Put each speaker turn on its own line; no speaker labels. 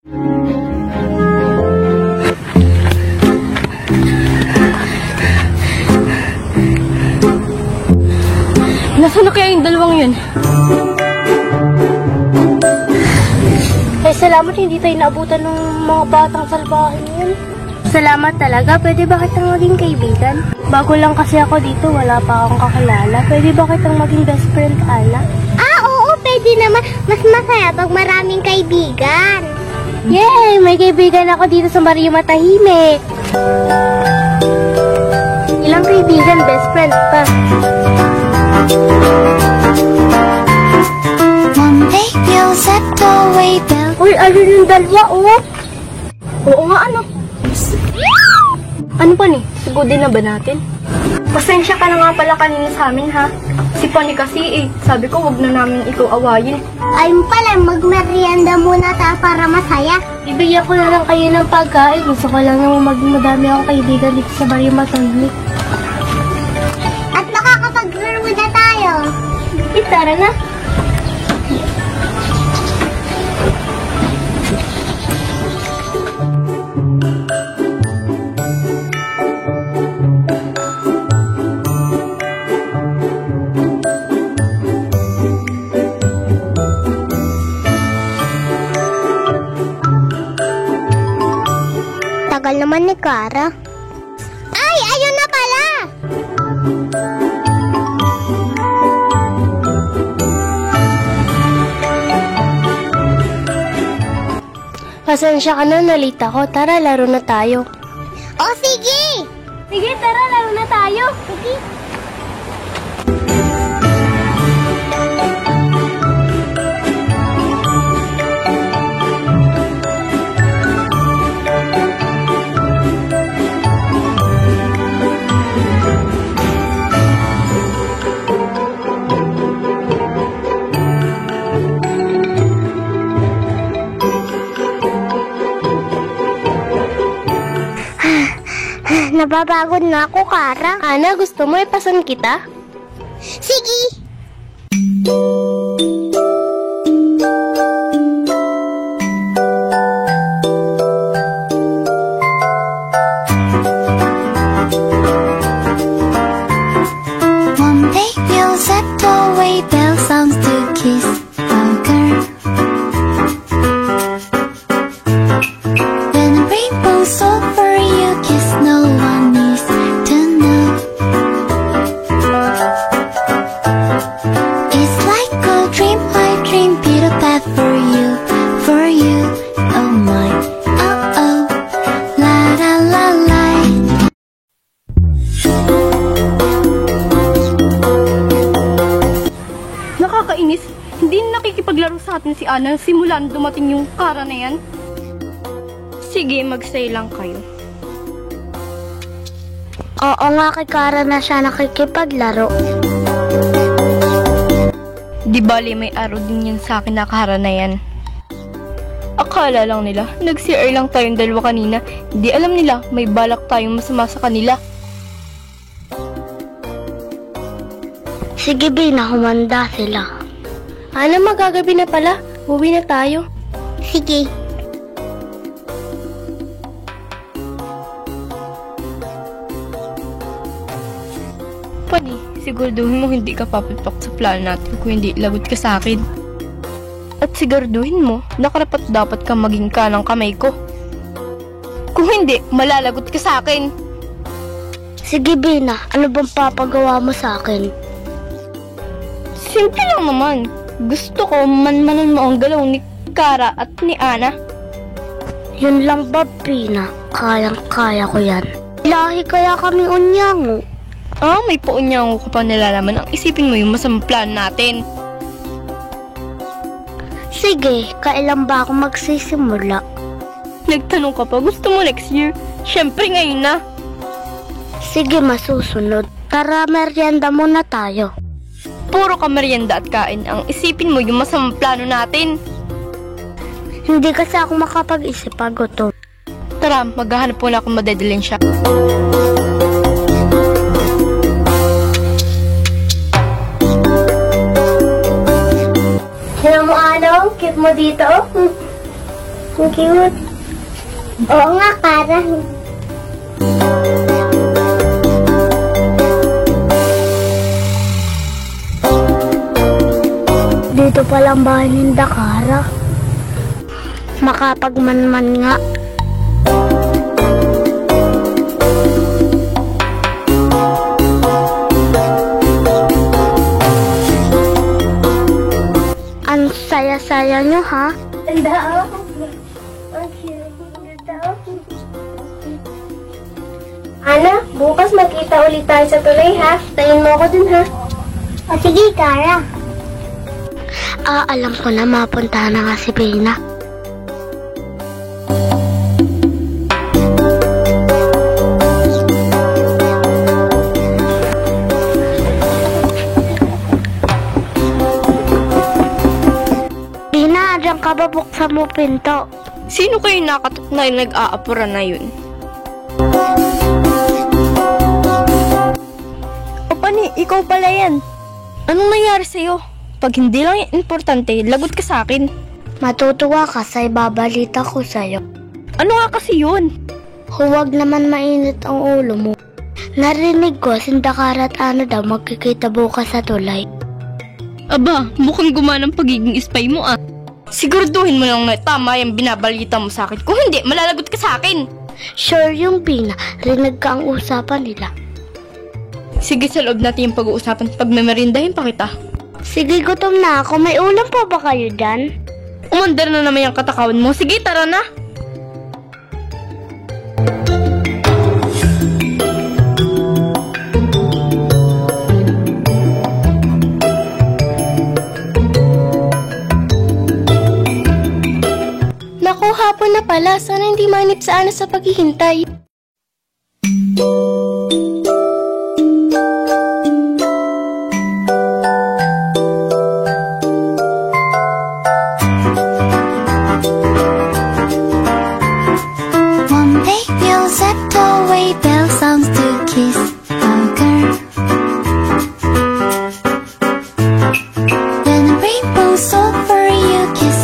Nasaan na kaya yung dalawang yun?
Ay, salamat hindi tayo naabutan ng mga batang salbahin yun. Salamat talaga. Pwede ba kitang maging kaibigan? Bago lang kasi ako dito, wala pa akong kakilala. Pwede ba kitang maging best friend, Ana?
Oo, pwede naman. Mas masaya pag maraming kaibigan.
Yay! May kaibigan ako dito sa Mario Matahimik. Ilang kaibigan, best friend pa.
One day you'll set away the...
Uy, ayun yung dalawa, oh. Oo nga, ano? Ano pa ni? Sugudin na ba natin? Pasensya ka na nga pala kanina sa amin, ha? Si Pani kasi sabi ko wag na namin ikaw awayin.
Ayun pala, magmerienda muna tayo para masaya.
Ibigyan ko na lang kayo ng pagkain. Gusto ko lang naman maging madami akong kaibigan dito sa Mario Matahimik.
At makakapag-laro na tayo.
Tara na.
Tagal naman ni Kara. Ay, ayun na pala!
Pasensya ka na, nalita ko. Tara, laro na tayo.
O, sige!
Sige, tara, laro na tayo. Sige.
Nababagod na ako, Kara.
Ana, gusto mo ipasan kita?
Sige! One day we'll set away bell sounds to kiss a girl. When the rainbow's over you kiss, no one needs to know. It's like a dream I dream, Peter Pan for you, oh my, oh oh, la la la la.
Nakakainis. Hindi nakikipaglaro sa atin si Ana simula nung dumating yung Kara na yan. Sige, mag-stay lang kayo.
Oo nga, kay Kara na siya nakikipaglaro.
Di bali may araw din yan sa akin na Kara na yan. Akala lang nila, nag-CR lang tayong dalawa kanina. Di alam nila, may balak tayong masama sa kanila.
Sige, Bina, humanda sila. Ana, magagabi na pala. Uwi na tayo.
Sige.
Pani, siguraduhin mo hindi ka papalpak sa plano natin kung hindi lagot ka sa akin. At siguraduhin mo, nakarapat dapat ka maging kanang kamay ko. Kung hindi, malalagot ka sa akin.
Sige, Bina, ano bang papagawa mo sa akin?
Simple lang naman. Gusto ko manmanan mo ang galaw ni Kara at ni Ana.
Yun lang ba, Bina? Kayang-kaya ko yan. Lahi kaya kami unyango.
Ah, may paunyango ko pa nilalaman. Ang isipin mo yung masamang plan natin.
Sige, kailan ba ako magsisimula?
Nagtanong ka pa, gusto mo next year? Siyempre ngayon na.
Sige, masusunod. Tara, merienda muna tayo.
Puro ka merienda at kain. Ang isipin mo yung masamang plano natin.
Hindi kasi ako makapag-isip pag gutom.
Tara, maghahanap muna akong madadalhin siya.
Sino mo, Anong? Cute mo dito? Ang cute. Oo nga, parang. Dito palang bahay ng Dakara. Makapagmanman nga. Ang saya-saya nyo, ha? Ganda ako. Ana, bukas magkita ulit tayo sa tuloy, ha? Tayin mo ako dun, ha? O sige, Kara. Alam ko na mapunta na nga si Bina. Bina, diyan ka ba, buksan mo pinto?
Sino kayo nakatot na nag-aapura na yun? O pani, ikaw pala yan. Anong nangyari sa'yo? Pag hindi lang yung importante, lagot ka sa akin.
Matutuwa ka sa ibabalita ko sa'yo.
Ano nga kasi yun?
Huwag naman mainit ang ulo mo. Narinig ko, Sindakara at Ana daw magkikita bukas sa tulay.
Aba, mukhang gumana ang pagiging spy mo ah. Siguraduhin mo lang na tama yung binabalita mo sa akin. Kung hindi, malalagot ka sa akin.
Sure yung Bina, rinig ka ang usapan nila.
Sige, sa loob natin yung pag-uusapan. Pag may merindahin pa kita.
Sige, gutom na ako. May ulam pa ba kayo dyan?
Umandar na naman yung katakawan mo. Sige, tara na.
Naku, hapon na pala. Sana hindi manip sa Ana sa paghihintay.
One day you'll set away bell sounds to kiss a girl. When the rainbow's over, you kiss